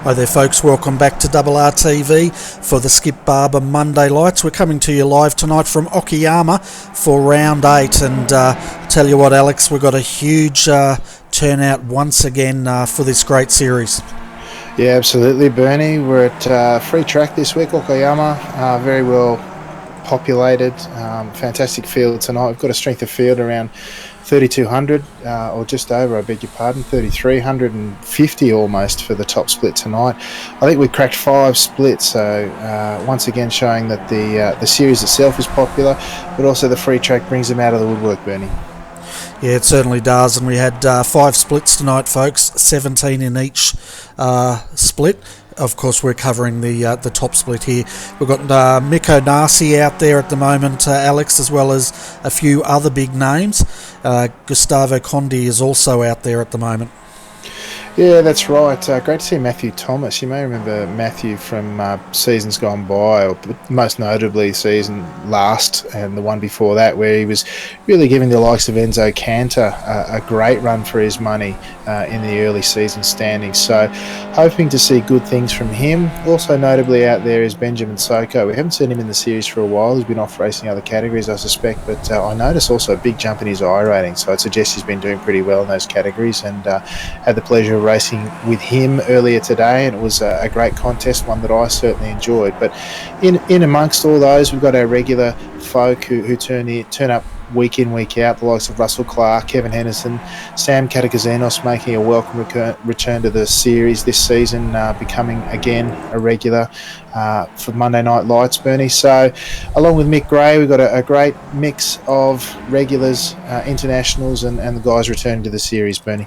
Hi there folks, welcome back to RRTV for the Skip Barber Monday Lights. We're coming to you live tonight from Okayama for round 8, and tell you what Alex, we've got a huge turnout once again for this great series. Yeah, absolutely Bernie. We're at free track this week, Okayama, very well populated, fantastic field tonight. We've got a strength of field around 3,200 or just over, I beg your pardon, 3,350 almost for the top split tonight. I think we cracked 5 splits, so once again showing that the series itself is popular, but also the free track brings them out of the woodwork, Bernie. Yeah, it certainly does, and we had 5 splits tonight, folks, 17 in each split. Of course, we're covering the top split here. We've got Miko Nasi out there at the moment, Alex, as well as a few other big names. Gustavo Condi is also out there at the moment. Yeah, that's right. Great to see Matthew Thomas. You may remember Matthew from seasons gone by, or most notably season last and the one before that, where he was really giving the likes of Enzo Cantor a great run for his money in the early season standings. So hoping to see good things from him. Also notably out there is Benjamin Soko. We haven't seen him in the series for a while. He's been off racing other categories, I suspect, but I noticed also a big jump in his iRating, so I'd suggest he's been doing pretty well in those categories, and had the pleasure of racing with him earlier today, and it was a great contest, one that I certainly enjoyed. But in amongst all those, we've got our regular folk who turn up week in, week out, the likes of Russell Clark, Kevin Henderson, Sam Katakazenos making a welcome return to the series this season, becoming again a regular for Monday Night Lights, Bernie. So along with Mick Gray, we've got a great mix of regulars, internationals, and the guys returning to the series, Bernie.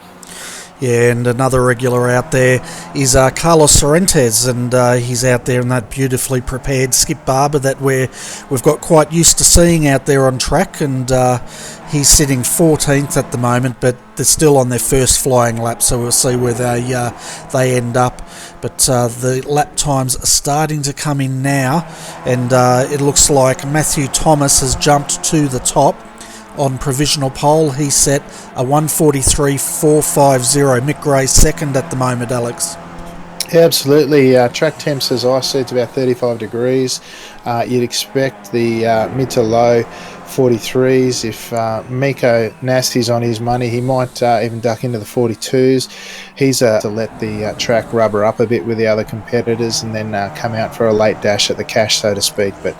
Yeah, and another regular out there is Carlos Sorrentes, and he's out there in that beautifully prepared Skip Barber that we've got quite used to seeing out there on track, and he's sitting 14th at the moment, but they're still on their first flying lap, so we'll see where they end up. But the lap times are starting to come in now, and it looks like Matthew Thomas has jumped to the top. On provisional pole, he set a 1:43.450. Mick Gray second at the moment, Alex. Yeah, absolutely. Track temps, as I said, it's about 35 degrees. You'd expect the mid to low 43s. If Miko Nasty's on his money, he might even duck into the 42s. He's to let the track rubber up a bit with the other competitors, and then come out for a late dash at the cash, so to speak. But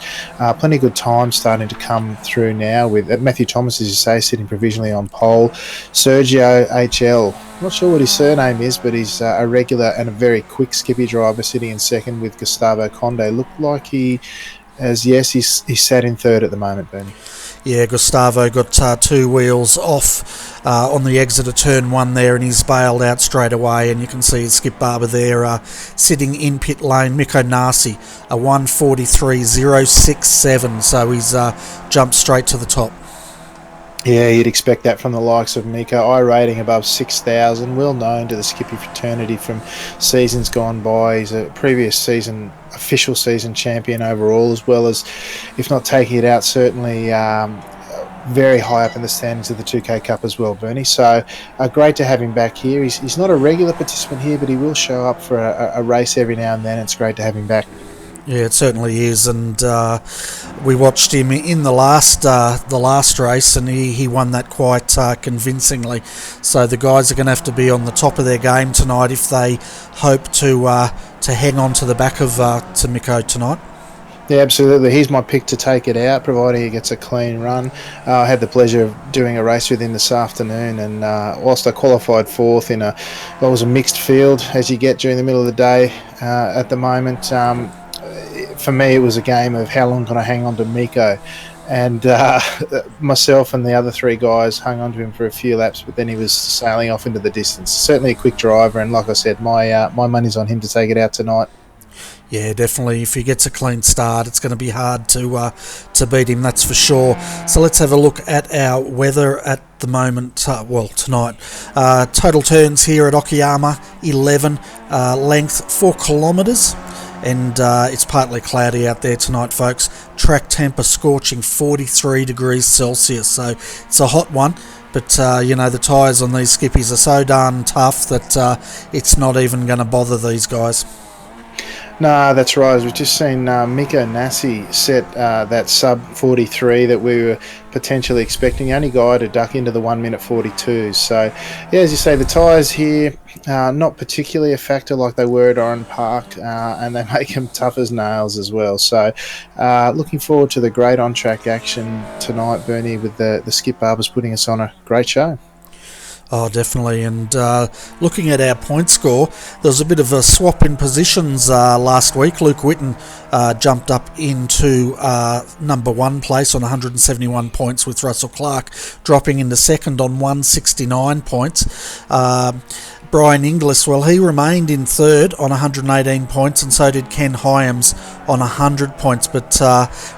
plenty of good times starting to come through now, with Matthew Thomas, as you say, sitting provisionally on pole. Sergio HL, not sure what his surname is, but he's a regular and a very quick skippy driver, sitting in second with Gustavo Conde. Looked like he's sat in third at the moment, Bernie. Yeah, Gustavo got 2 wheels off on the exit of turn 1 there, and he's bailed out straight away, and you can see Skip Barber there sitting in pit lane. Miko Nasi, a 1:43.067, so he's jumped straight to the top. Yeah, you'd expect that from the likes of Miko. iRating above 6,000, well known to the Skippy fraternity from seasons gone by. He's a previous season, official season champion overall, as well as, if not taking it out, certainly very high up in the standings of the 2K Cup as well, Bernie. So great to have him back here. He's not a regular participant here, but he will show up for a race every now and then. It's great to have him back. Yeah, it certainly is, and we watched him in the last race, and he won that quite convincingly. So the guys are going to have to be on the top of their game tonight if they hope to hang on to the back of Miko tonight. Yeah, absolutely. He's my pick to take it out, providing he gets a clean run. I had the pleasure of doing a race with him this afternoon, and whilst I qualified 4th in what was a mixed field, as you get during the middle of the day at the moment, for me it was a game of how long can I hang on to Miko, and myself and the other 3 guys hung on to him for a few laps, but then he was sailing off into the distance. Certainly a quick driver, and like I said, my money's on him to take it out tonight. Yeah, definitely. If he gets a clean start, it's going to be hard to beat him, that's for sure. So let's have a look at our weather at the moment. Tonight. Total turns here at Okayama, 11. Length, 4 kilometres. And it's partly cloudy out there tonight, folks. Track temp a scorching 43 degrees Celsius, so it's a hot one. But, the tyres on these skippies are so darn tough that it's not even going to bother these guys. No, that's right. We've just seen Miko Nasi set that sub 43 that we were potentially expecting. The only guy to duck into the 1 minute 42. So, yeah, as you say, the tyres here not particularly a factor like they were at Oran Park, and they make them tough as nails as well. So, looking forward to the great on-track action tonight, Bernie, with the Skip Barbers putting us on a great show. Oh, definitely. And looking at our point score, there was a bit of a swap in positions last week. Luke Whitten jumped up into number 1 place on 171 points, with Russell Clark dropping into second on 169 points. Brian Inglis, well, he remained in third on 118 points, and so did Ken Hyams on 100 points. But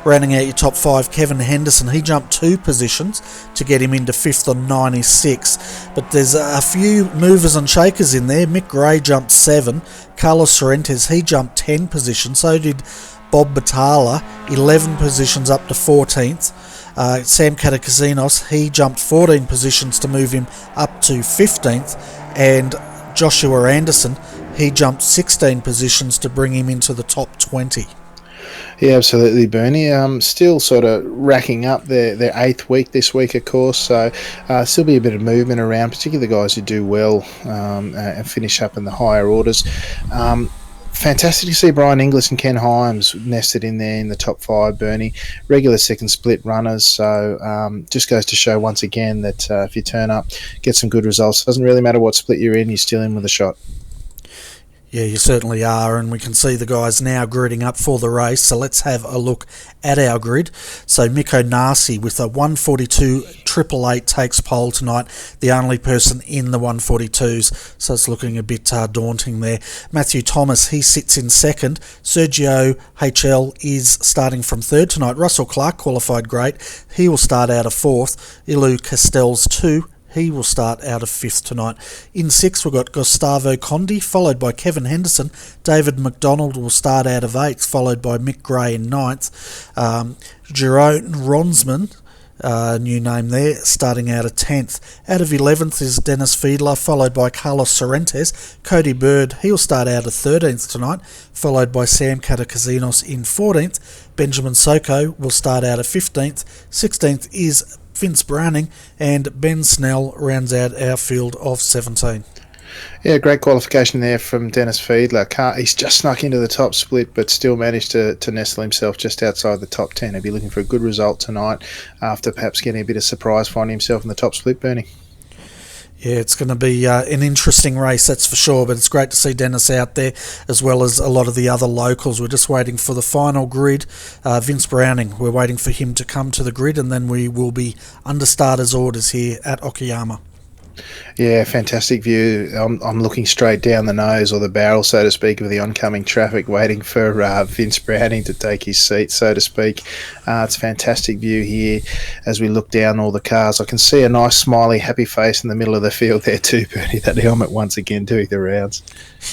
rounding out your top 5, Kevin Henderson, he jumped 2 positions to get him into fifth on 96. But there's a few movers and shakers in there. Mick Gray jumped 7. Carlos Sorrentes, he jumped 10 positions. So did Bob Batala, 11 positions up to 14th. Sam Katakazinos, he jumped 14 positions to move him up to 15th. And Joshua Anderson, he jumped 16 positions to bring him into the top 20. Yeah, absolutely, Bernie. Still sort of racking up their 8th week this week, of course, so still be a bit of movement around, particularly the guys who do well and finish up in the higher orders. Fantastic to see Brian Inglis and Ken Hyams nested in there in the top 5, Bernie. Regular second split runners, so just goes to show once again that if you turn up, get some good results, doesn't really matter what split you're in, you're still in with a shot. Yeah, you certainly are, and we can see the guys now gridding up for the race. So let's have a look at our grid. So Miko Nasi with a 142.888 takes pole tonight, the only person in the 142s, so it's looking a bit daunting there. Matthew Thomas, he sits in second. Sergio HL is starting from third tonight. Russell Clark qualified great. He will start out of fourth. Ilu Castells 2. He will start out of 5th tonight. In 6th, we've got Gustavo Condi, followed by Kevin Henderson. David McDonald will start out of 8th, followed by Mick Gray in 9th. Jerome Ronsman, new name there, starting out of 10th. Out of 11th is Dennis Fiedler, followed by Carlos Sorrentes. Cody Bird, he'll start out of 13th tonight, followed by Sam Katakazinos in 14th. Benjamin Soko will start out of 15th. 16th is Vince Browning, and Ben Snell rounds out our field of 17. Yeah, great qualification there from Dennis Fiedler. He's just snuck into the top split, but still managed to nestle himself just outside the top 10. He'll be looking for a good result tonight after perhaps getting a bit of surprise finding himself in the top split, Bernie. Yeah, it's going to be an interesting race, that's for sure, but it's great to see Dennis out there, as well as a lot of the other locals. We're just waiting for the final grid. Vince Browning, we're waiting for him to come to the grid, and then we will be under starters orders here at Okayama. Yeah, fantastic view. I'm looking straight down the nose, or the barrel, so to speak, of the oncoming traffic, waiting for Vince Browning to take his seat, so to speak. It's a fantastic view here as we look down all the cars. I can see a nice, smiley, happy face in the middle of the field there too, Bernie. That helmet once again doing the rounds.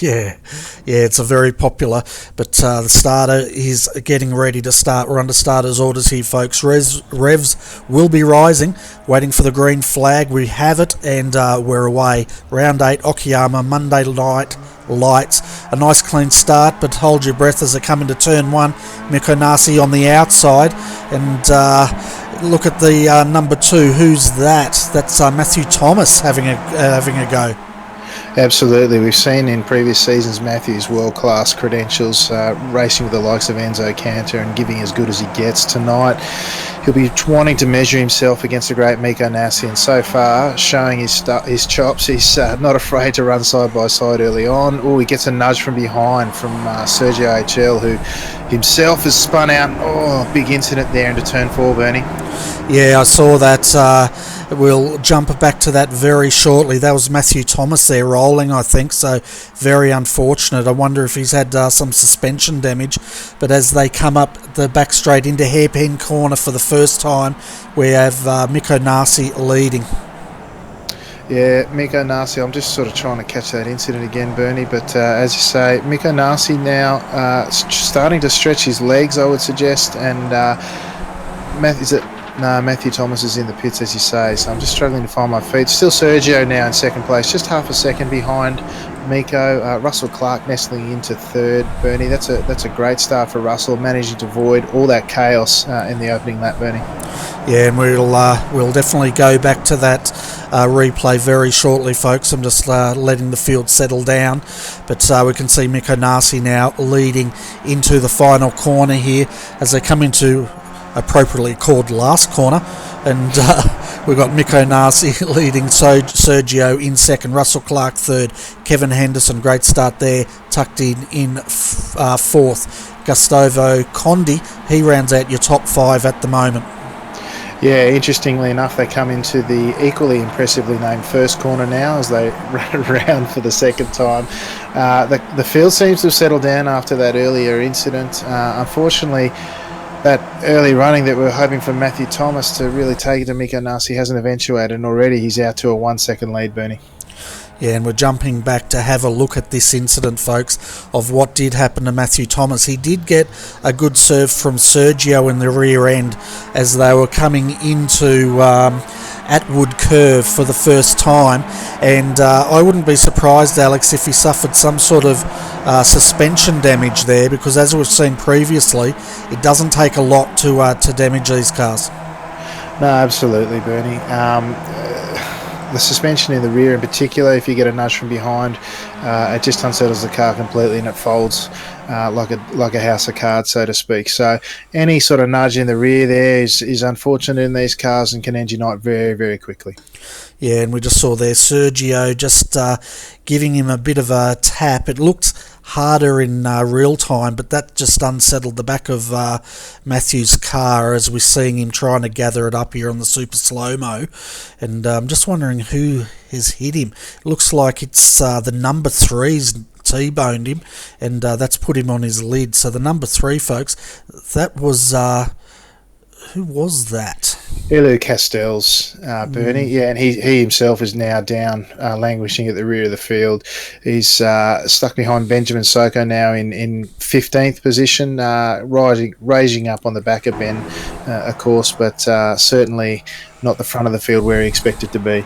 Yeah, it's a very popular, but the starter is getting ready to start. We're under starters orders here, folks. Revs will be rising, waiting for the green flag. We have it, and we're away. Round 8, Okayama, Monday night lights. A nice clean start, but hold your breath as they come into turn 1. Miko Nasi on the outside, and look at the number 2. Who's that? That's Matthew Thomas having a go. Absolutely. We've seen in previous seasons Matthew's world-class credentials, racing with the likes of Enzo Cantor and giving as good as he gets tonight. He'll be wanting to measure himself against the great Miko Nasi, and so far showing his chops. He's not afraid to run side by side early on. He gets a nudge from behind from Sergio HL, who himself has spun out. Big incident there into turn 4, Bernie. Yeah, I saw that. We'll jump back to that very shortly. That was Matthew Thomas there rolling, I think, so very unfortunate. I wonder if he's had some suspension damage. But as they come up the back straight into hairpin corner for the first time, we have Miko Nasi leading. Yeah, Miko Nasi, I'm just sort of trying to catch that incident again, Bernie, but as you say, Miko Nasi now starting to stretch his legs, I would suggest, and No, Matthew Thomas is in the pits, as you say, so I'm just struggling to find my feet. Still Sergio now in second place, just half a second behind Miko. Russell Clark nestling into third. Bernie, that's a great start for Russell, managing to avoid all that chaos in the opening lap, Bernie. Yeah, and we'll definitely go back to that replay very shortly, folks. I'm just letting the field settle down, but we can see Miko Nasi now leading into the final corner here as they come into appropriately called last corner, and we've got Miko Nasi leading Sergio in second, Russell Clark third, Kevin Henderson, great start there, tucked in fourth. Gustavo Condi, he rounds out your top five at the moment. Yeah, interestingly enough, they come into the equally impressively named first corner now as they run around for the second time. The field seems to have settled down after that earlier incident. Unfortunately, that early running that we were hoping for Matthew Thomas to really take it to Miko Nasi hasn't eventuated, and already he's out to a 1 second lead, Bernie. Yeah, and we're jumping back to have a look at this incident, folks, of what did happen to Matthew Thomas. He did get a good serve from Sergio in the rear end as they were coming into Atwood Curve for the first time, and I wouldn't be surprised, Alex, if he suffered some sort of suspension damage there, because as we've seen previously, it doesn't take a lot to damage these cars. No, absolutely, Bernie. The suspension in the rear in particular, if you get a nudge from behind, it just unsettles the car completely and it folds like a house of cards, so to speak. So any sort of nudge in the rear there is unfortunate in these cars and can end your night very, very quickly. Yeah, and we just saw there Sergio just giving him a bit of a tap. It looked harder in real time, but that just unsettled the back of Matthew's car as we're seeing him trying to gather it up here on the super slow-mo. And I'm just wondering who has hit him. It looks like it's the number 3's T-boned him, and that's put him on his lid. So the number 3, folks, that was... who was that? Elu Castells, Bernie. Yeah, and he himself is now down, languishing at the rear of the field. He's stuck behind Benjamin Soko now in 15th position, raising up on the back of Ben, of course, but certainly not the front of the field where he expected to be.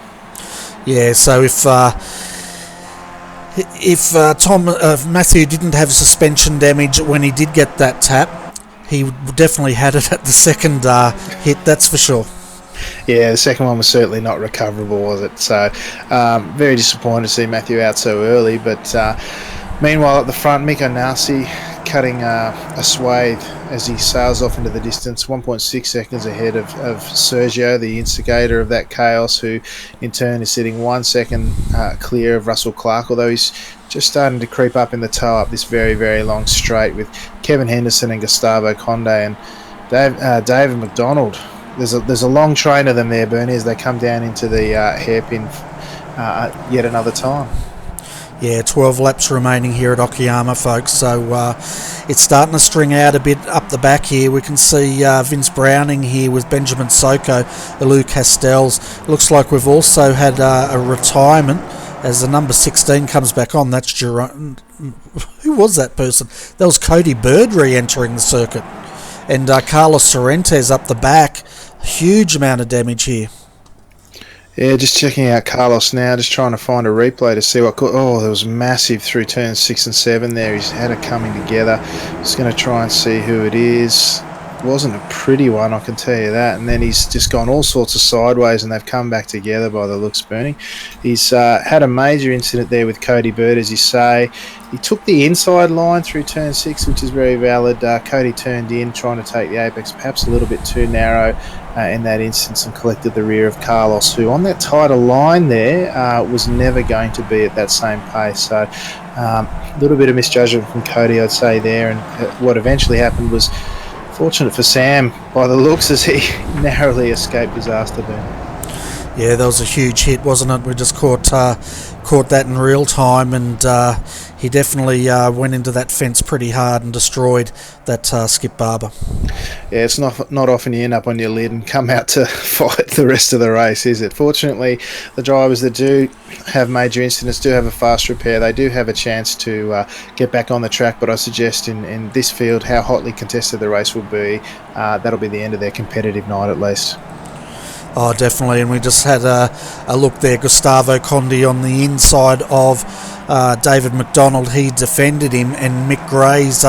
Yeah, so if Matthew didn't have suspension damage when he did get that tap, he definitely had it at the second hit, that's for sure. Yeah, the second one was certainly not recoverable, was it? So very disappointed to see Matthew out so early. But meanwhile, at the front, Miko Nasi cutting a swathe as he sails off into the distance, 1.6 seconds ahead of Sergio, the instigator of that chaos, who in turn is sitting 1 second clear of Russell Clark, although he's just starting to creep up in the toe up this very, very long straight with Kevin Henderson and Gustavo Conde and David McDonald. There's a long train of them there, Bernie, as they come down into the hairpin yet another time. Yeah, 12 laps remaining here at Okayama, folks, so it's starting to string out a bit up the back here. We can see Vince Browning here with Benjamin Soko, Elu Castells. Looks like we've also had a retirement as the number 16 comes back on. That's Jerome. Who was that person? That was Cody Bird re-entering the circuit. And Carlos Sorrentes up the back. Huge amount of damage here. Yeah, just checking out Carlos now, just trying to find a replay to see what... Oh, there was massive through turns 6 and 7 there. He's had it coming together. Just going to try and see who it is. It wasn't a pretty one, I can tell you that. And then he's just gone all sorts of sideways and they've come back together by the looks, Bernie. He's had a major incident there with Cody Bird, as you say. He took the inside line through turn 6, which is very valid. Cody turned in, trying to take the apex perhaps a little bit too narrow in that instance and collected the rear of Carlos, who on that tighter line there was never going to be at that same pace. So a little bit of misjudgment from Cody, I'd say, there. And what eventually happened was fortunate for Sam, by the looks, as he narrowly escaped disaster there. Yeah, that was a huge hit, wasn't it? We just caught caught that in real time, and he definitely went into that fence pretty hard and destroyed that Skip Barber. Yeah, it's not often you end up on your lid and come out to fight the rest of the race, is it? Fortunately, the drivers that do have major incidents do have a fast repair. They do have a chance to get back on the track, but I suggest in this field, how hotly contested the race will be, that'll be the end of their competitive night at least. Oh, definitely, and we just had a look there. Gustavo Condi on the inside of David McDonald. He defended him, and Mick Gray's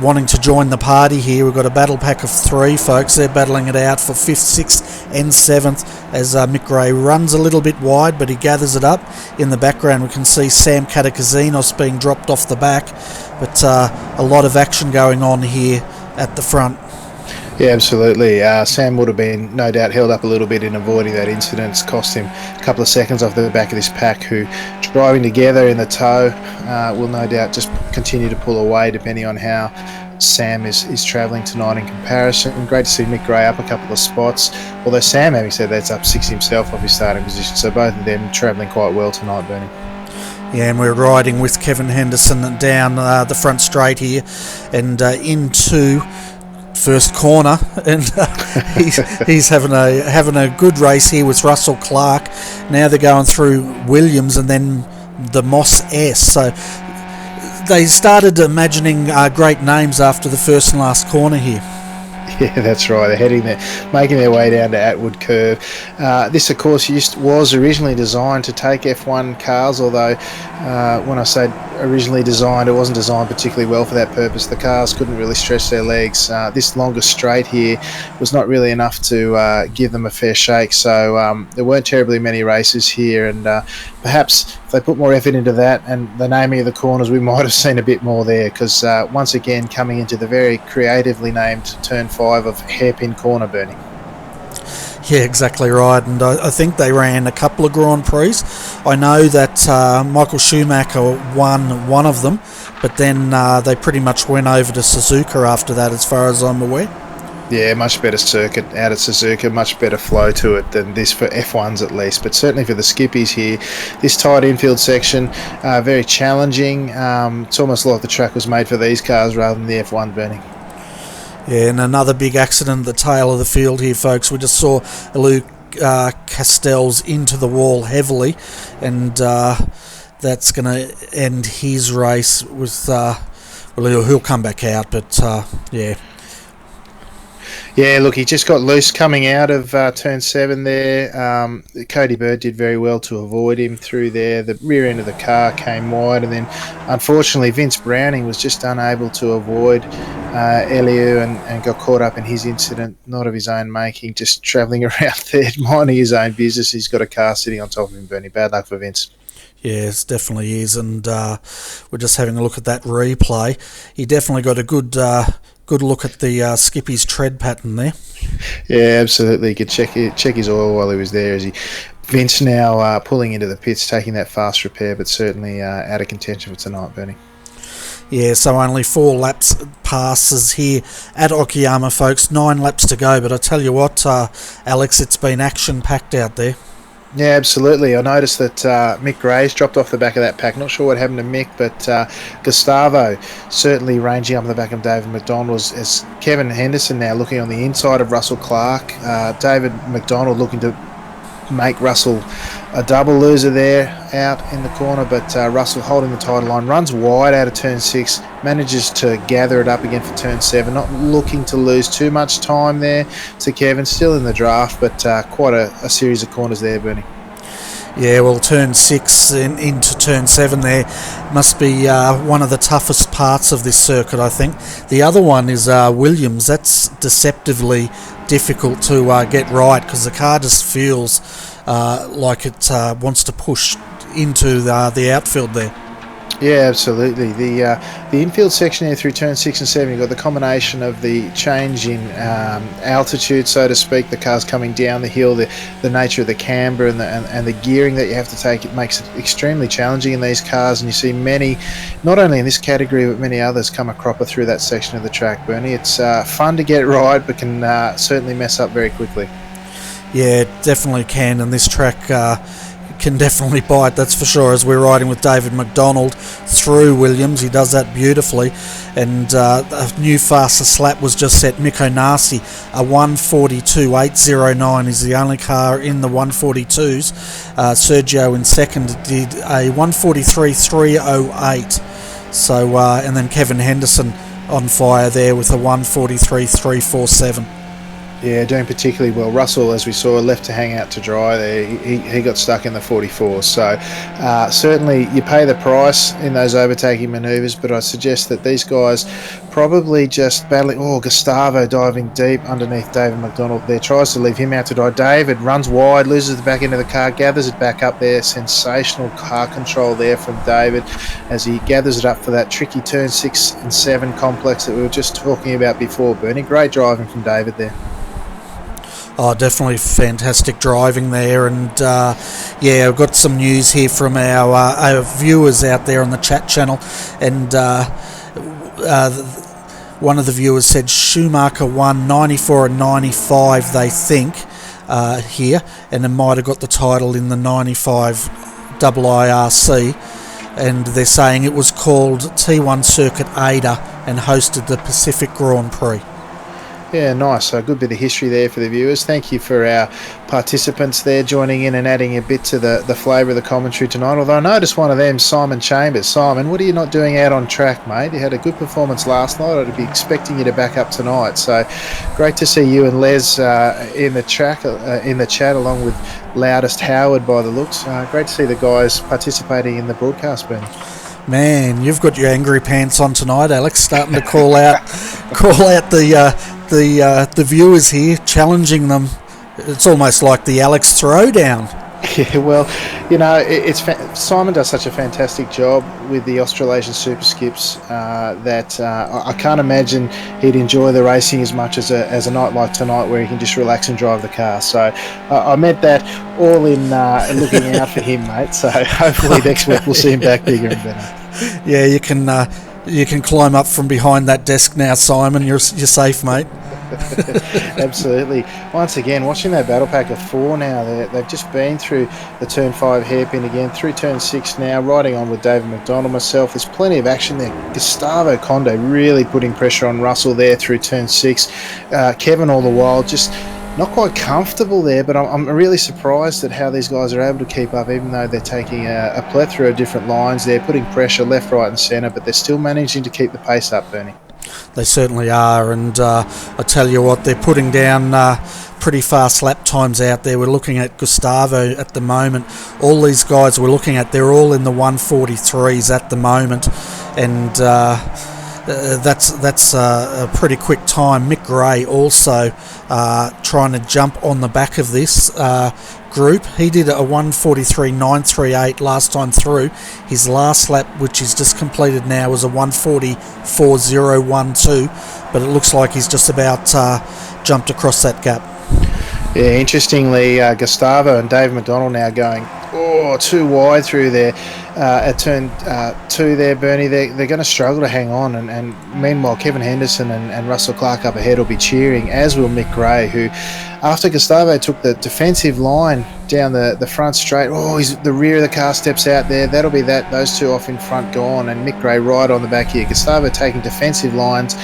wanting to join the party here. We've got a battle pack of 3, folks. They're battling it out for 5th, 6th and 7th as Mick Gray runs a little bit wide, but he gathers it up. In the background, we can see Sam Catakazinos being dropped off the back, but a lot of action going on here at the front. Yeah, absolutely. Sam would have been, no doubt, held up a little bit in avoiding that incident. It's cost him a couple of seconds off the back of this pack, who, driving together in the tow, will no doubt just continue to pull away depending on how Sam is travelling tonight in comparison. Great to see Mick Gray up a couple of spots, although Sam, having said that's up 6 himself off his starting position, so both of them travelling quite well tonight, Bernie. Yeah, and we're riding with Kevin Henderson down the front straight here and into first corner, and he's having a good race here with Russell Clark. Now they're going through Williams and then the Moss S. So they started imagining great names after the first and last corner here. Yeah, that's right. They're heading there, making their way down to Atwood Curve. This, of course, was originally designed to take F1 cars, although when I say originally designed, it wasn't designed particularly well for that purpose. The cars couldn't really stretch their legs. This longer straight here was not really enough to give them a fair shake, so there weren't terribly many races here, and perhaps if they put more effort into that and the naming of the corners, we might have seen a bit more there, because once again, coming into the very creatively named Turn 5 of Hairpin Corner, Bernie. Yeah, exactly right, and I think they ran a couple of Grand Prix. I know that Michael Schumacher won one of them, but then they pretty much went over to Suzuka after that, as far as I'm aware. Yeah, much better circuit out at Suzuka, much better flow to it than this for F1s at least, but certainly for the skippies here. This tight infield section, very challenging. It's almost like the track was made for these cars rather than the F1, Bernie. Yeah, and another big accident at the tail of the field here, folks. We just saw Luke Castells into the wall heavily, and that's going to end his race with... well, he'll come back out, but yeah. Yeah, look, he just got loose coming out of turn 7 there. Cody Bird did very well to avoid him through there. The rear end of the car came wide, and then unfortunately Vince Browning was just unable to avoid Eliu and got caught up in his incident, not of his own making, just travelling around there, minding his own business. He's got a car sitting on top of him, Bernie. Bad luck for Vince. Yes, definitely is, and we're just having a look at that replay. He definitely got a good look at the Skippy's tread pattern there. Yeah, absolutely. He could check his oil while he was there. Vince now pulling into the pits, taking that fast repair, but certainly out of contention for tonight, Bernie. Yeah, so only 4 laps passes here at Okayama, folks. 9 laps to go, but I tell you what, Alex, it's been action-packed out there. Yeah, absolutely. I noticed that Mick Gray's dropped off the back of that pack. Not sure what happened to Mick, but Gustavo certainly ranging up on the back of David McDonald as Kevin Henderson now looking on the inside of Russell Clark. David McDonald looking to make Russell a double loser there out in the corner, but Russell holding the title line, runs wide out of turn 6, manages to gather it up again for turn 7, not looking to lose too much time there to Kevin, still in the draft, but quite a series of corners there, Bernie. Yeah, well, turn 6 into turn 7 there must be one of the toughest parts of this circuit, I think. The other one is Williams. That's deceptively difficult to get right, because the car just feels like it wants to push into the outfield there. Yeah, absolutely. The infield section here through turn 6 and 7, you've got the combination of the change in altitude, so to speak, the cars coming down the hill, the nature of the camber and the gearing that you have to take. It makes it extremely challenging in these cars, and you see many, not only in this category but many others, come a cropper through that section of the track, Bernie. It's fun to get right, but can certainly mess up very quickly. Yeah, it definitely can, and this track can definitely bite, that's for sure, as we're riding with David McDonald through Williams. He does that beautifully. And a new fastest lap was just set. Mick Onasi, a 1:42.809 is the only car in the 142s. Sergio in second did a 1:43.308. So, and then Kevin Henderson on fire there with a 1:43.347. Yeah, doing particularly well. Russell, as we saw, left to hang out to dry there. He got stuck in the 44. So certainly you pay the price in those overtaking manoeuvres, but I suggest that these guys probably just battling. Oh, Gustavo diving deep underneath David McDonald there. Tries to leave him out to dry. David runs wide, loses the back end of the car, gathers it back up there. Sensational car control there from David as he gathers it up for that tricky turn 6 and 7 complex that we were just talking about before, Bernie. Great driving from David there. Oh, definitely fantastic driving there. And yeah, I've got some news here from our viewers out there on the chat channel. And one of the viewers said Schumacher won 94 and 95, they think, here. And it might have got the title in the 95 IRC. And they're saying it was called T1 Circuit Ada and hosted the Pacific Grand Prix. Yeah, nice. So a good bit of history there for the viewers. Thank you for our participants there joining in and adding a bit to the flavour of the commentary tonight. Although I noticed one of them, Simon Chambers. Simon, what are you not doing out on track, mate? You had a good performance last night. I'd be expecting you to back up tonight. So great to see you and Les in the chat along with Loudest Howard by the looks. Great to see the guys participating in the broadcast, Benny. Man, you've got your angry pants on tonight, Alex. Starting to call out the viewers here, challenging them. It's almost like the Alex Throwdown. Yeah, well, you know, Simon does such a fantastic job with the Australasian Super Skips that I can't imagine he'd enjoy the racing as much as a night like tonight where he can just relax and drive the car. So I meant that all in looking out for him, mate. So hopefully next week we'll see him back bigger and better. Yeah, you can climb up from behind that desk now, Simon. You're safe, mate. Absolutely. Once again, watching that battle pack of 4 now, they've just been through the turn 5 hairpin again, through turn 6 now, riding on with David McDonald, myself. There's plenty of action there. Gustavo Conde really putting pressure on Russell there through turn 6. Kevin all the while just not quite comfortable there, but I'm really surprised at how these guys are able to keep up, even though they're taking a plethora of different lines. They're putting pressure left, right and centre, but they're still managing to keep the pace up, Bernie. They certainly are, and I tell you what, they're putting down pretty fast lap times out there. We're looking at Gustavo at the moment. All these guys we're looking at, they're all in the 143s at the moment, and that's a pretty quick time. Mick Gray also trying to jump on the back of this group. He did a 1:43.938 last time through. His last lap, which he's just completed now, was a 1:44.012, but it looks like he's just about jumped across that gap. Yeah, interestingly, Gustavo and Dave McDonald now going too wide through there at turn 2 there, Bernie. They're going to struggle to hang on, and meanwhile Kevin Henderson and Russell Clark up ahead will be cheering, as will Mick Gray, who after Gustavo took the defensive line down the front straight, the rear of the car steps out there. That'll be those two off in front gone, and Mick Gray right on the back here. Gustavo taking defensive lines,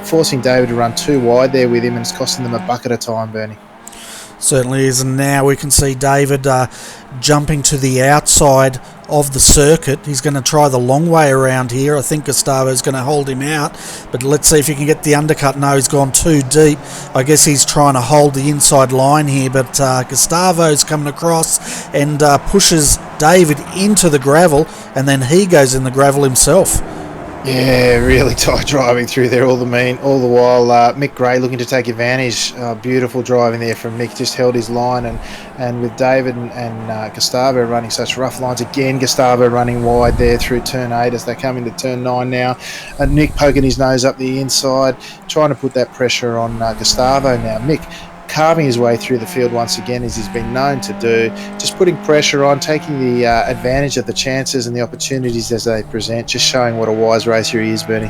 forcing David to run too wide there with him, and it's costing them a bucket of time, Bernie. Certainly is, and now we can see David jumping to the outside of the circuit. He's going to try the long way around here. I think Gustavo's going to hold him out, but let's see if he can get the undercut. No, he's gone too deep. I guess he's trying to hold the inside line here, but Gustavo's coming across and pushes David into the gravel, and then he goes in the gravel himself. Yeah, really tight driving through there all the while. Mick Gray looking to take advantage. Beautiful driving there from Mick, just held his line, and with David and Gustavo running such rough lines. Again, Gustavo running wide there through turn 8 as they come into turn 9 now. Nick poking his nose up the inside, trying to put that pressure on Gustavo now. Mick carving his way through the field once again, as he's been known to do, just putting pressure on, taking the advantage of the chances and the opportunities as they present, just showing what a wise racer he is, Bernie.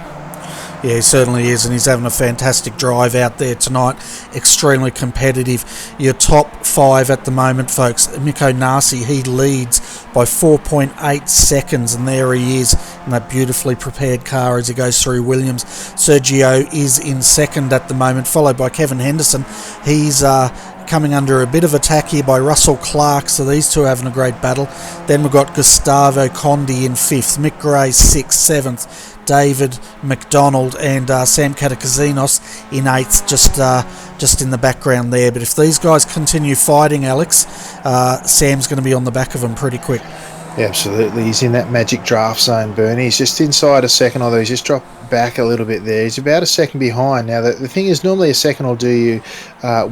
Yeah, he certainly is, and he's having a fantastic drive out there tonight. Extremely competitive. Your top 5 at the moment, folks. Mikko Nasi, he leads by 4.8 seconds, and there he is in that beautifully prepared car as he goes through Williams. Sergio is in second at the moment, followed by Kevin Henderson. He's coming under a bit of attack here by Russell Clark, so these two are having a great battle. Then we've got Gustavo Condi in 5th, Mick Gray 6th, 7th, David McDonald and Sam Katakazinos in 8th, just in the background there. But if these guys continue fighting, Alex, Sam's going to be on the back of them pretty quick. Yeah, absolutely. He's in that magic draft zone, Bernie. He's just inside a second, although he's just dropped back a little bit there. He's about a second behind. Now, the thing is, normally a second will do you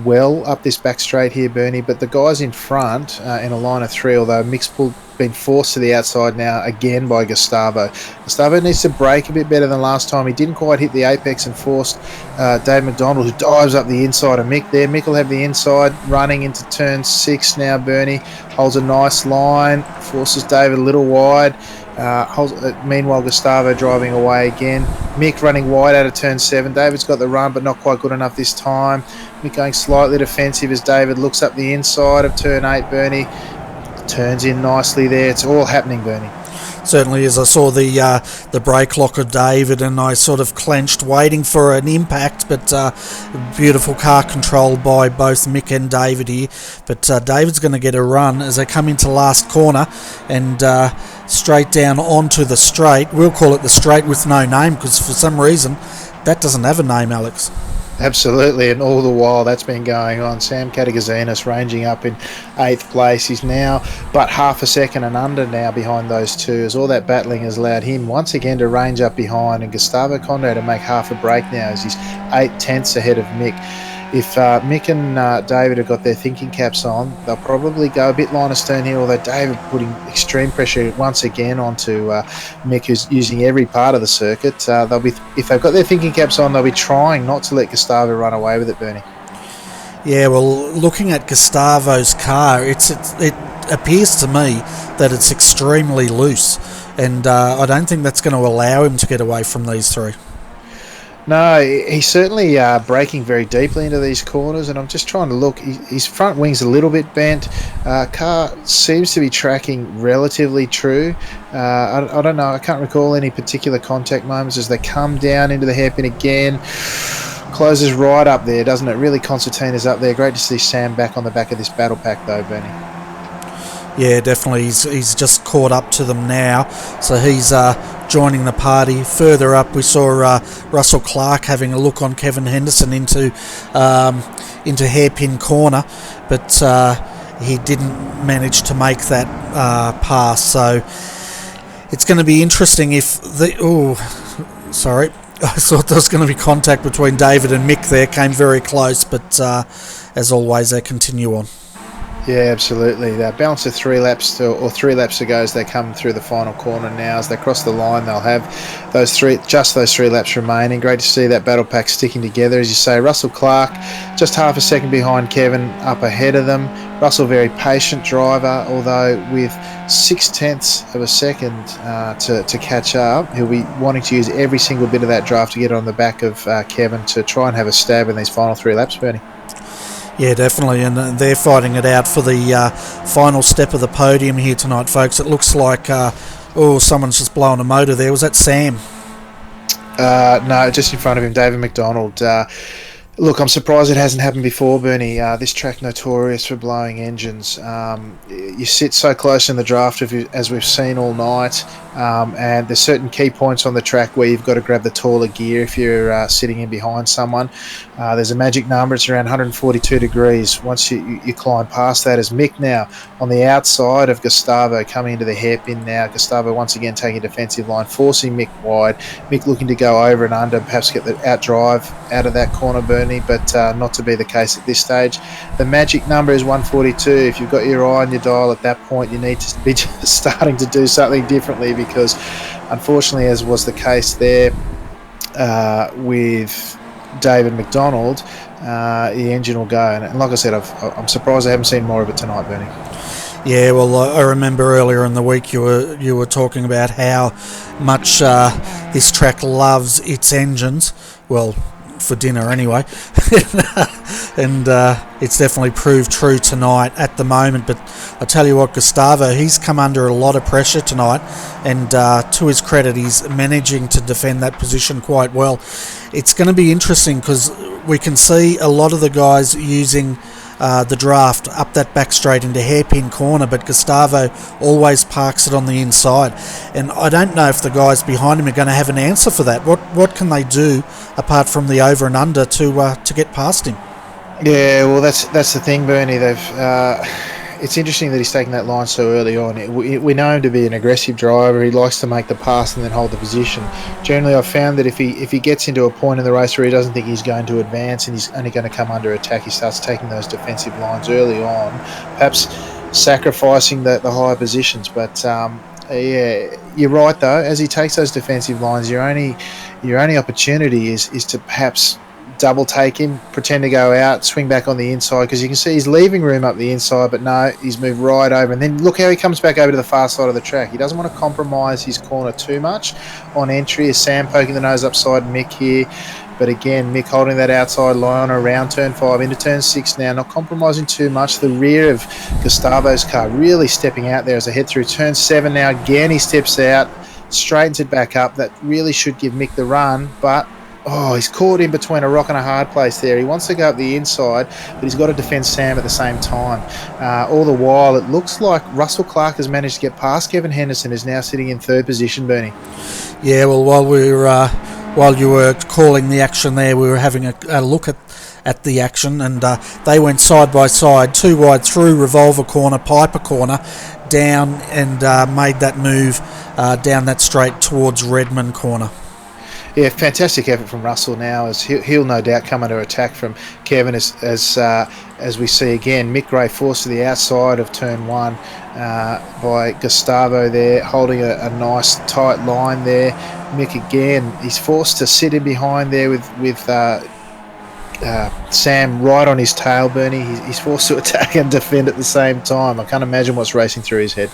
well up this back straight here, Bernie, but the guys in front in a line of 3, although Mick's been forced to the outside now again by Gustavo. Gustavo needs to brake a bit better than last time. He didn't quite hit the apex and forced Dave McDonald, who dives up the inside of Mick there. Mick will have the inside running into turn 6 now. Bernie holds a nice line, forces David a little wide. Meanwhile, Gustavo driving away again. Mick running wide out of turn 7. David's got the run, but not quite good enough this time. Mick going slightly defensive as David looks up the inside of turn 8. Bernie turns in nicely there. It's all happening, Bernie. Certainly, as I saw the brake lock of David, and I sort of clenched, waiting for an impact, but beautiful car control by both Mick and David here. But David's going to get a run as they come into last corner and straight down onto the straight. We'll call it the straight with no name because for some reason that doesn't have a name, Alex. Absolutely, and all the while that's been going on. Sam Katagazinos ranging up in 8th place. He's now but half a second and under now behind those two, as all that battling has allowed him once again to range up behind, and Gustavo Condi to make half a break now as he's 8/10 ahead of Mick. If Mick and David have got their thinking caps on, they'll probably go a bit line of stern here, although David putting extreme pressure once again onto Mick, who's using every part of the circuit. If they've got their thinking caps on, they'll be trying not to let Gustavo run away with it, Bernie. Yeah, well, looking at Gustavo's car, it appears to me that it's extremely loose, and I don't think that's going to allow him to get away from these 3. No, he's certainly braking very deeply into these corners, and I'm just trying to look. His front wing's a little bit bent. Car seems to be tracking relatively true. I don't know. I can't recall any particular contact moments as they come down into the hairpin again. Closes right up there, doesn't it? Really, Constantina's up there. Great to see Sam back on the back of this battle pack, though, Bernie. Yeah, definitely. He's just caught up to them now, so he's joining the party. Further up, we saw Russell Clark having a look on Kevin Henderson into hairpin corner, but he didn't manage to make that pass. So it's going to be interesting if the... Oh, sorry. I thought there was going to be contact between David and Mick there. Came very close, but as always, they continue on. Yeah, absolutely. They're balanced to 3 laps to go as they come through the final corner now. As they cross the line, they'll have those 3 laps remaining. Great to see that battle pack sticking together. As you say, Russell Clark just half a second behind Kevin, up ahead of them. Russell, very patient driver, although with 0.6 of a second to catch up. He'll be wanting to use every single bit of that draft to get on the back of Kevin to try and have a stab in these final 3 laps, Bernie. Yeah, definitely, and they're fighting it out for the final step of the podium here tonight, folks. It looks like, someone's just blowing a motor there. Was that Sam? No, just in front of him, David McDonald. Look, I'm surprised it hasn't happened before, Bernie. This track notorious for blowing engines. You sit so close in the draft as we've seen all night, and there's certain key points on the track where you've got to grab the taller gear if you're sitting in behind someone. There's a magic number. It's around 142 degrees. Once you climb past that, as Mick now on the outside of Gustavo coming into the hairpin now. Gustavo once again taking a defensive line, forcing Mick wide. Mick looking to go over and under, perhaps get the outdrive out of that corner, Bernie, but not to be the case at this stage. The magic number is 142. If you've got your eye on your dial at that point, you need to be starting to do something differently, because unfortunately, as was the case there with David McDonald, the engine will go. And like I said, I'm surprised I haven't seen more of it tonight, Bernie. Yeah, well, I remember earlier in the week you were talking about how much this track loves its engines. Well, for dinner anyway. And it's definitely proved true tonight at the moment. But I tell you what, Gustavo, he's come under a lot of pressure tonight, and to his credit, he's managing to defend that position quite well. It's going to be interesting because we can see a lot of the guys using the draft up that back straight into hairpin corner, but Gustavo always parks it on the inside, and I don't know if the guys behind him are going to have an answer for that. What can they do apart from the over and under to get past him? Yeah, well, that's the thing, Bernie. It's interesting that he's taken that line so early on. We know him to be an aggressive driver. He likes to make the pass and then hold the position. Generally, I've found that if he gets into a point in the race where he doesn't think he's going to advance and he's only going to come under attack, he starts taking those defensive lines early on, perhaps sacrificing the higher positions. But yeah, you're right though. As he takes those defensive lines, your only opportunity is to perhaps double take him, pretend to go out, swing back on the inside, because you can see he's leaving room up the inside, but no, he's moved right over. And then look how he comes back over to the far side of the track. He doesn't want to compromise his corner too much on entry. Is Sam poking the nose upside Mick here? But again, Mick holding that outside line around turn 5 into turn 6 now, not compromising too much. The rear of Gustavo's car really stepping out there as I head through turn 7 now. Again, he steps out, straightens it back up. That really should give Mick the run, but he's caught in between a rock and a hard place there. He wants to go up the inside, but he's got to defend Sam at the same time. All the while, it looks like Russell Clark has managed to get past Kevin Henderson, who's now sitting in 3rd position, Bernie. Yeah, well, while you were calling the action there, we were having a look at the action, and they went side by side, 2 wide through Revolver corner, Piper corner, down, and made that move down that straight towards Redmond corner. Yeah, fantastic effort from Russell now, as he'll no doubt come under attack from Kevin as we see again. Mick Gray forced to the outside of turn 1 by Gustavo there, holding a nice tight line there. Mick again, he's forced to sit in behind there with Sam right on his tail, Bernie. He's forced to attack and defend at the same time. I can't imagine what's racing through his head.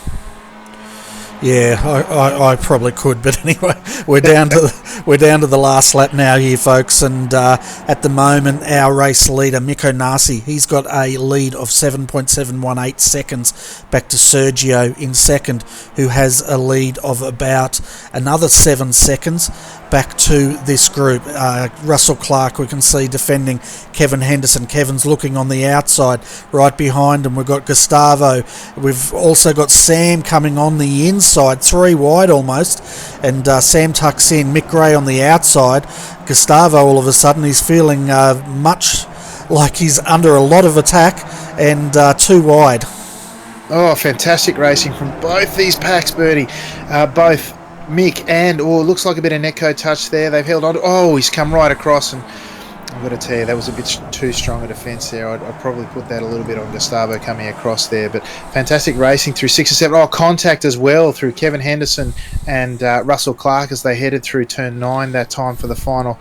Yeah, I probably could, but anyway, we're down to the last lap now here, folks, and at the moment our race leader Mick O'Nassi, he's got a lead of 7.718 seconds back to Sergio in second, who has a lead of about another 7 seconds back to this group. Russell Clark, we can see, defending Kevin Henderson. Kevin's looking on the outside. Right behind him we've got Gustavo. We've also got Sam coming on the inside, 3 wide almost, and Sam tucks in. Mick Gray on the outside. Gustavo, all of a sudden, he's feeling much like he's under a lot of attack, and 2 wide. Oh, fantastic racing from both these packs, Bernie. Both Mick and, looks like a bit of netco touch there. They've held on. He's come right across, and I've got to tell you, that was a bit too strong a defence there. I'd probably put that a little bit on Gustavo coming across there. But fantastic racing through 6 or 7. Contact as well through Kevin Henderson and Russell Clark as they headed through turn 9 that time for the final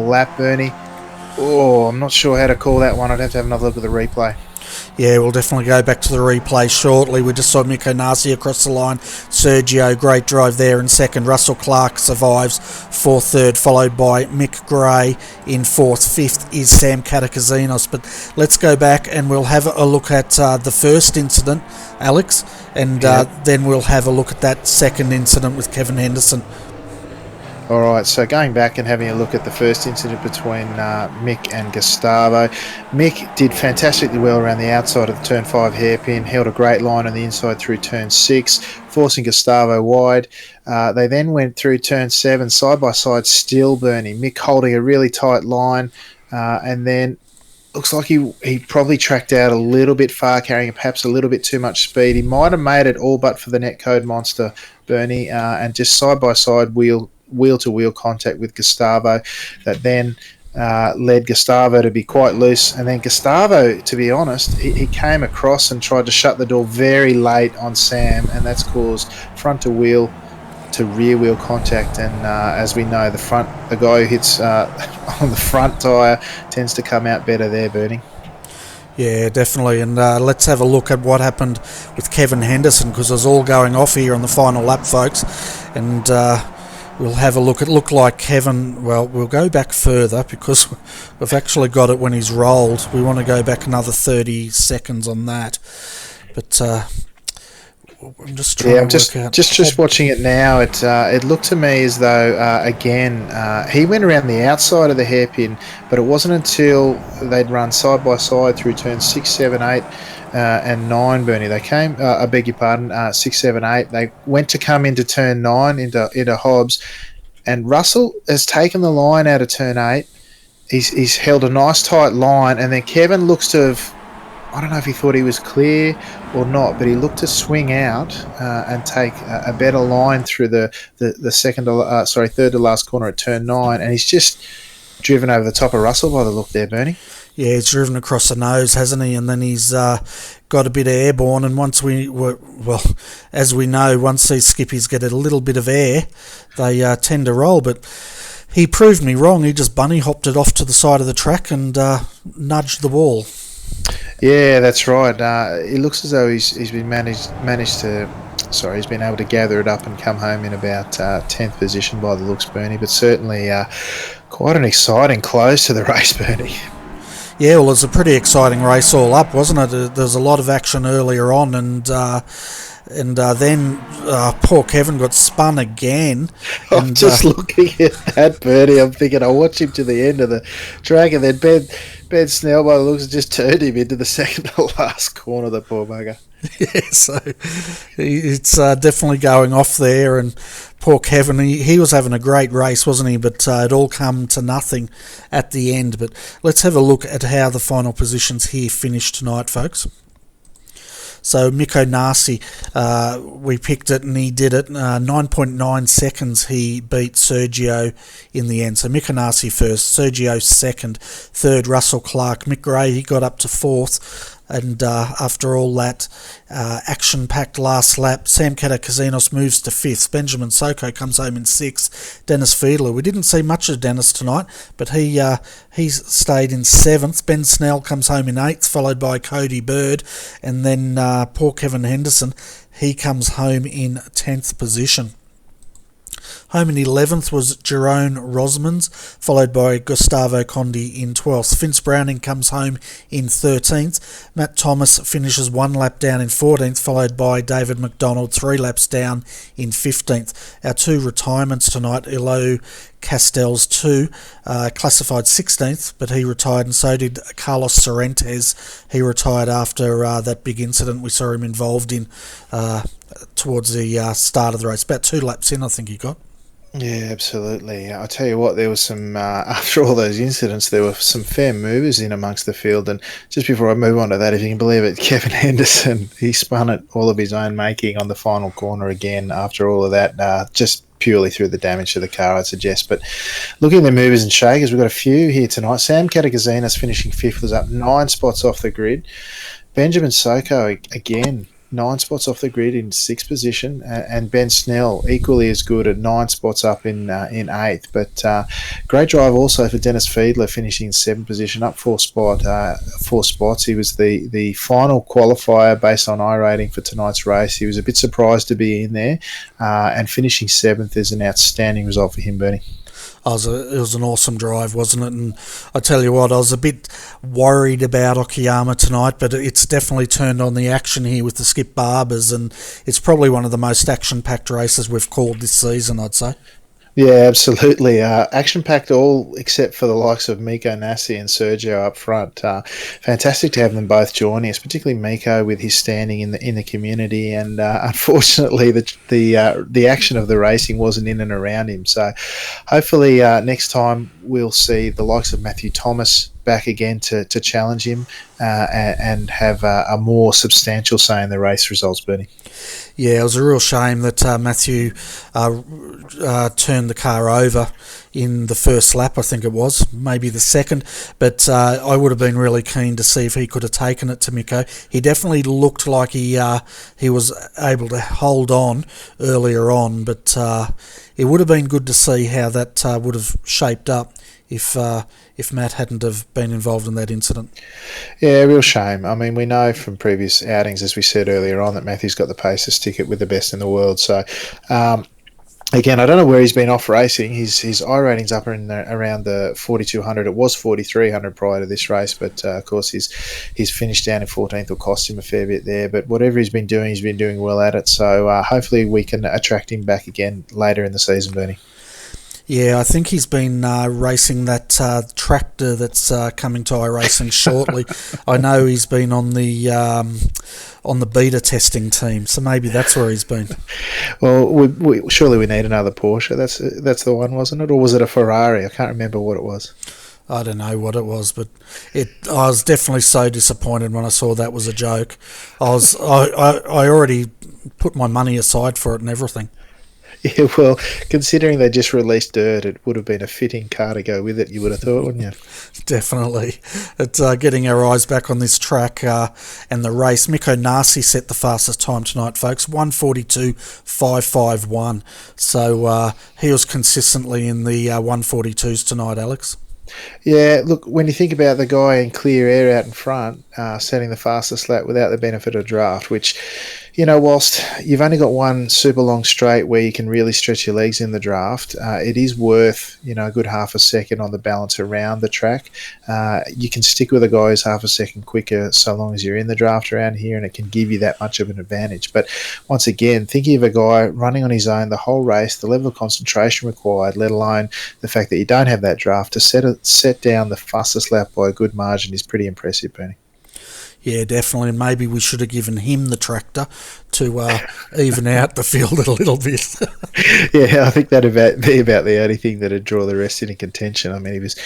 lap, Bernie. I'm not sure how to call that one. I'd have to have another look at the replay. Yeah, we'll definitely go back to the replay shortly. We just saw Mick O'Nassi across the line. Sergio, great drive there in second. Russell Clark survives for third, followed by Mick Gray in fourth. Fifth is Sam Catakazinos. But let's go back and we'll have a look at the first incident, Alex, and then we'll have a look at that second incident with Kevin Henderson. All right, so going back and having a look at the first incident between Mick and Gustavo. Mick did fantastically well around the outside of the turn 5 hairpin, held a great line on the inside through turn 6, forcing Gustavo wide. They then went through turn 7, side by side, still burning. Mick holding a really tight line, and then looks like he probably tracked out a little bit far, carrying perhaps a little bit too much speed. He might have made it all but for the netcode monster, Bernie, and just side by side wheel-to-wheel contact with Gustavo that then led Gustavo to be quite loose. And then Gustavo, to be honest, he came across and tried to shut the door very late on Sam, and that's caused front-to-wheel to rear-wheel contact. And as we know, the guy who hits on the front tyre tends to come out better there, Bernie. Yeah, definitely. And let's have a look at what happened with Kevin Henderson, because it was all going off here on the final lap, folks. And we'll have a look. It looked like Kevin, well, we'll go back further because we've actually got it when he's rolled. We want to go back another 30 seconds on that. But I'm just trying to work out. Just watching it now, it looked to me as though, he went around the outside of the hairpin, but it wasn't until they'd run side by side through turns 6, 7, 8, and 9, Bernie. They came, I beg your pardon, 6, 7, 8. They went to come into turn 9, into Hobbs, and Russell has taken the line out of turn 8. He's held a nice tight line, and then Kevin looks to have, I don't know if he thought he was clear or not, but he looked to swing out and take a better line through the third to last corner at turn 9, and he's just driven over the top of Russell by the look there, Bernie. Yeah, he's driven across the nose, hasn't he? And then he's got a bit of airborne. And once as we know, once these skippies get a little bit of air, they tend to roll. But he proved me wrong. He just bunny hopped it off to the side of the track and nudged the wall. Yeah, that's right. It looks as though he's been he's been able to gather it up and come home in about 10th position by the looks, Bernie. But certainly quite an exciting close to the race, Bernie. Yeah, well, it was a pretty exciting race all up, wasn't it? There was a lot of action earlier on, and then poor Kevin got spun again. I'm just looking at that, Bernie. I'm thinking I'll watch him to the end of the track, and then Ben Snell, by the looks, just turned him into the second to last corner, the poor bugger. Yeah, so it's definitely going off there, and poor Kevin, he was having a great race, wasn't he? But it all come to nothing at the end. But let's have a look at how the final positions here finished tonight, folks. So Mikko Nasi, we picked it and he did it. 9.9 seconds he beat Sergio in the end. So Mikko Nasi first, Sergio second, third Russell Clark. Mick Gray, he got up to fourth. And after all that action-packed last lap, Sam Katakasinos moves to fifth. Benjamin Soko comes home in sixth. Dennis Fiedler, we didn't see much of Dennis tonight, but he stayed in seventh. Ben Snell comes home in eighth, followed by Cody Bird. And then poor Kevin Henderson, he comes home in 10th position. Home in 11th was Jerome Rosmans, followed by Gustavo Condi in 12th. Vince Browning comes home in 13th. Matt Thomas finishes one lap down in 14th, followed by David McDonald 3 laps down in 15th. Our two retirements tonight, Elo Castells 2, classified 16th, but he retired, and so did Carlos Sorrentes. He retired after that big incident we saw him involved in towards the start of the race. About 2 laps in, I think he got. Yeah, absolutely. I'll tell you what, there was some, after all those incidents, there were some fair movers in amongst the field. And just before I move on to that, if you can believe it, Kevin Henderson, he spun it all of his own making on the final corner again after all of that, just purely through the damage to the car, I'd suggest. But looking at the movers and shakers, we've got a few here tonight. Sam Katakasinas finishing fifth, was up 9 spots off the grid. Benjamin Soko, again, 9 spots off the grid in 6th position, and Ben Snell equally as good at 9 spots up in 8th. But great drive also for Dennis Fiedler, finishing in 7th position, up 4 spots. He was the final qualifier based on iRating for tonight's race. He was a bit surprised to be in there, and finishing 7th is an outstanding result for him, Bernie. It was an awesome drive, wasn't it? And I tell you what, I was a bit worried about Okayama tonight, but it's definitely turned on the action here with the Skip Barbers, and it's probably one of the most action-packed races we've called this season, I'd say. Yeah, absolutely. Action-packed all except for the likes of Mikko Nasi and Sergio up front. Fantastic to have them both joining us, particularly Mikko with his standing in the community. And unfortunately, the action of the racing wasn't in and around him. So hopefully next time we'll see the likes of Matthew Thomas back again to challenge him and have a more substantial say in the race results, Bernie. Yeah, it was a real shame that Matthew turned the car over in the first lap, I think it was, maybe the second, but I would have been really keen to see if he could have taken it to Mikko. He definitely looked like he was able to hold on earlier on, but it would have been good to see how that would have shaped up if Matt hadn't have been involved in that incident. Yeah, real shame. I mean, we know from previous outings, as we said earlier on, that Matthew's got the Pacers ticket with the best in the world. So Again, I don't know where he's been off racing. His I rating's up around the 4,200. It was 4,300 prior to this race, but of course he's finished down in 14th. Will cost him a fair bit there. But whatever he's been doing well at it. So hopefully we can attract him back again later in the season, Bernie. Yeah, I think he's been racing that tractor that's coming to iRacing shortly. I know he's been on the beta testing team, so maybe that's where he's been. Well, surely we need another Porsche. That's the one, wasn't it? Or was it a Ferrari? I can't remember what it was. I don't know what it was, but I was definitely so disappointed when I saw that was a joke. I already put my money aside for it and everything. Yeah, well, considering they just released Dirt, it would have been a fitting car to go with it, you would have thought, wouldn't you? Definitely. It's getting our eyes back on this track and the race. Mikko Nasi set the fastest time tonight, folks, 1:42.551. So he was consistently in the 1:42s tonight, Alex. Yeah, look, when you think about the guy in clear air out in front, setting the fastest lap without the benefit of draft, which, whilst you've only got one super long straight where you can really stretch your legs in the draft, it is worth, a good half a second on the balance around the track. You can stick with a guy who's half a second quicker so long as you're in the draft around here, and it can give you that much of an advantage. But once again, thinking of a guy running on his own the whole race, the level of concentration required, let alone the fact that you don't have that draft, to set down the fastest lap by a good margin is pretty impressive, Bernie. Yeah, definitely, and maybe we should have given him the tractor to even out the field a little bit. Yeah, I think that'd be about the only thing that'd draw the rest into contention. I mean, he was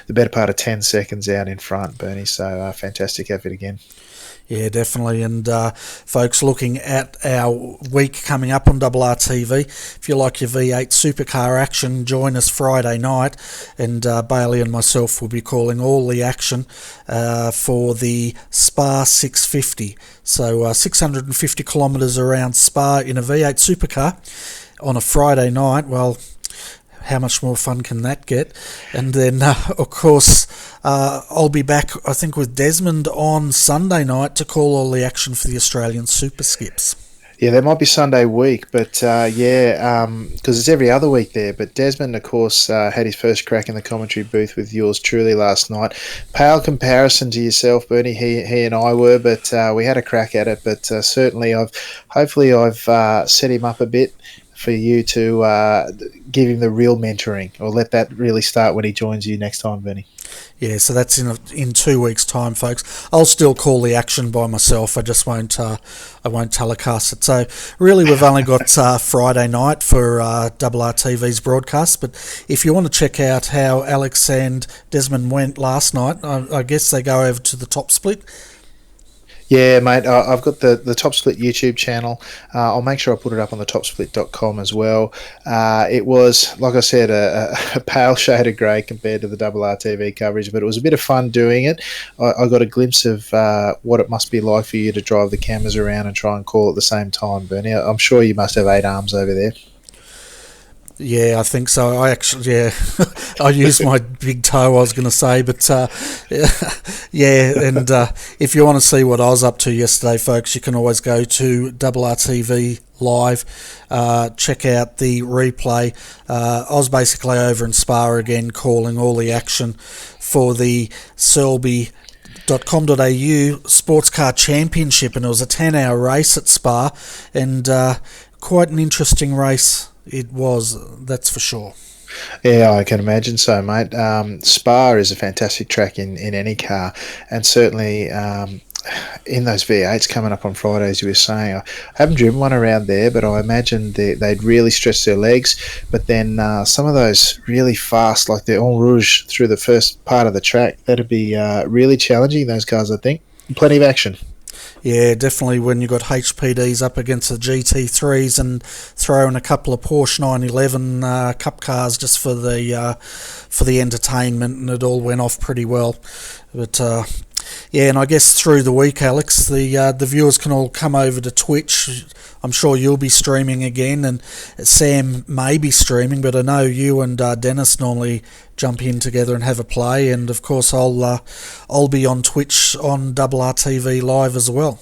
the better part of 10 seconds out in front, Bernie, so fantastic effort again. Yeah, definitely. And folks, looking at our week coming up on RRTV, if you like your V8 supercar action, join us Friday night, and Bailey and myself will be calling all the action for the Spa 650. So 650 kilometres around Spa in a V8 supercar on a Friday night. Well, how much more fun can that get? And then, of course, I'll be back, I think, with Desmond on Sunday night to call all the action for the Australian Super Skips. Yeah, there might be Sunday week, but because it's every other week there. But Desmond, of course, had his first crack in the commentary booth with yours truly last night. Pale comparison to yourself, Bernie. He and I were, but we had a crack at it. But certainly, I've set him up a bit for you to give him the real mentoring, or let that really start when he joins you next time, Benny. Yeah, so that's in 2 weeks' time, folks. I'll still call the action by myself. I just won't telecast it. So really, we've only got Friday night for RRTV's broadcast. But if you want to check out how Alex and Desmond went last night, I guess they go over to the Top Split. Yeah, mate, I've got the Top Split YouTube channel. I'll make sure I put it up on the topsplit.com as well. It was, like I said, a pale shade of grey compared to the RRTV coverage, but it was a bit of fun doing it. I got a glimpse of what it must be like for you to drive the cameras around and try and call at the same time, Bernie. I'm sure you must have 8 arms over there. Yeah, I think so. I used my big toe, I was going to say, but yeah, and if you want to see what I was up to yesterday, folks, you can always go to RRTV Live, check out the replay. I was basically over in Spa again, calling all the action for the Selby.com.au Sports Car Championship, and it was a 10-hour race at Spa, and quite an interesting race. It was, that's for sure. Yeah, I can imagine so, mate. Spa is a fantastic track in any car, and certainly in those V8s coming up on Friday, as you were saying. I haven't driven one around there, but I imagine they'd really stretch their legs. But then some of those really fast, like the En Rouge through the first part of the track, that'd be really challenging, those cars, I think. Plenty of action. Yeah, definitely when you've got HPDs up against the GT3s and throw in a couple of Porsche 911 Cup cars just for the entertainment, and it all went off pretty well. But yeah, and I guess through the week, Alex, the viewers can all come over to Twitch. I'm sure you'll be streaming again, and Sam may be streaming, but I know you and Dennis normally jump in together and have a play, and of course I'll be on Twitch on RRTV Live as well.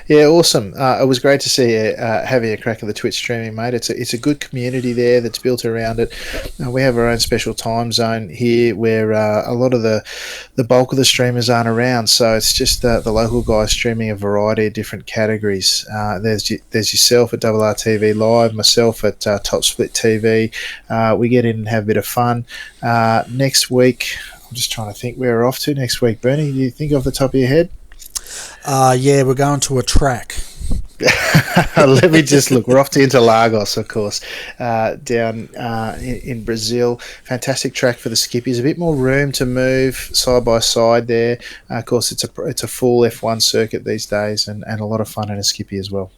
Yeah, awesome. It was great to see you having a crack at the Twitch streaming, mate. It's a good community there that's built around it. We have our own special time zone here where a lot of the bulk of the streamers aren't around, so it's just the local guys streaming a variety of different categories. There's yourself at RRTV Live, myself at Top Split TV. We get in and have a bit of fun. Next week, I'm just trying to think where we're off to next week. Bernie, do you think off the top of your head? Yeah, we're going to a track. Let me just look. We're off to Interlagos, of course, down in Brazil. Fantastic track for the skippies. A bit more room to move side by side there. Of course, it's a full F1 circuit these days, and a lot of fun in a skippy as well.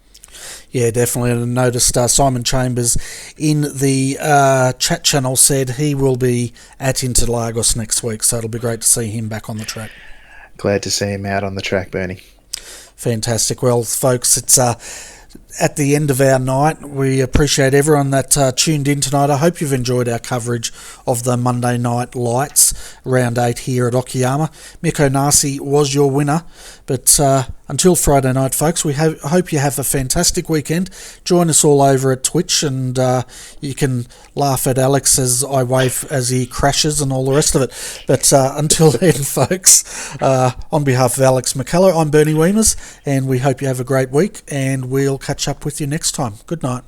Yeah, definitely. And I noticed Simon Chambers in the chat channel said he will be at Interlagos next week, so it'll be great to see him back on the track. Glad to see him out on the track, Bernie. Fantastic. Well, folks, it's at the end of our night. We appreciate everyone that tuned in tonight. I hope you've enjoyed our coverage of the Monday Night Lights, Round 8 here at Okayama. Miko Nasi was your winner. But until Friday night, folks, we hope you have a fantastic weekend. Join us all over at Twitch, and you can laugh at Alex as I wave as he crashes and all the rest of it. But until then, folks, on behalf of Alex McCullough, I'm Bernie Weemers, and we hope you have a great week, and we'll catch up with you next time. Good night.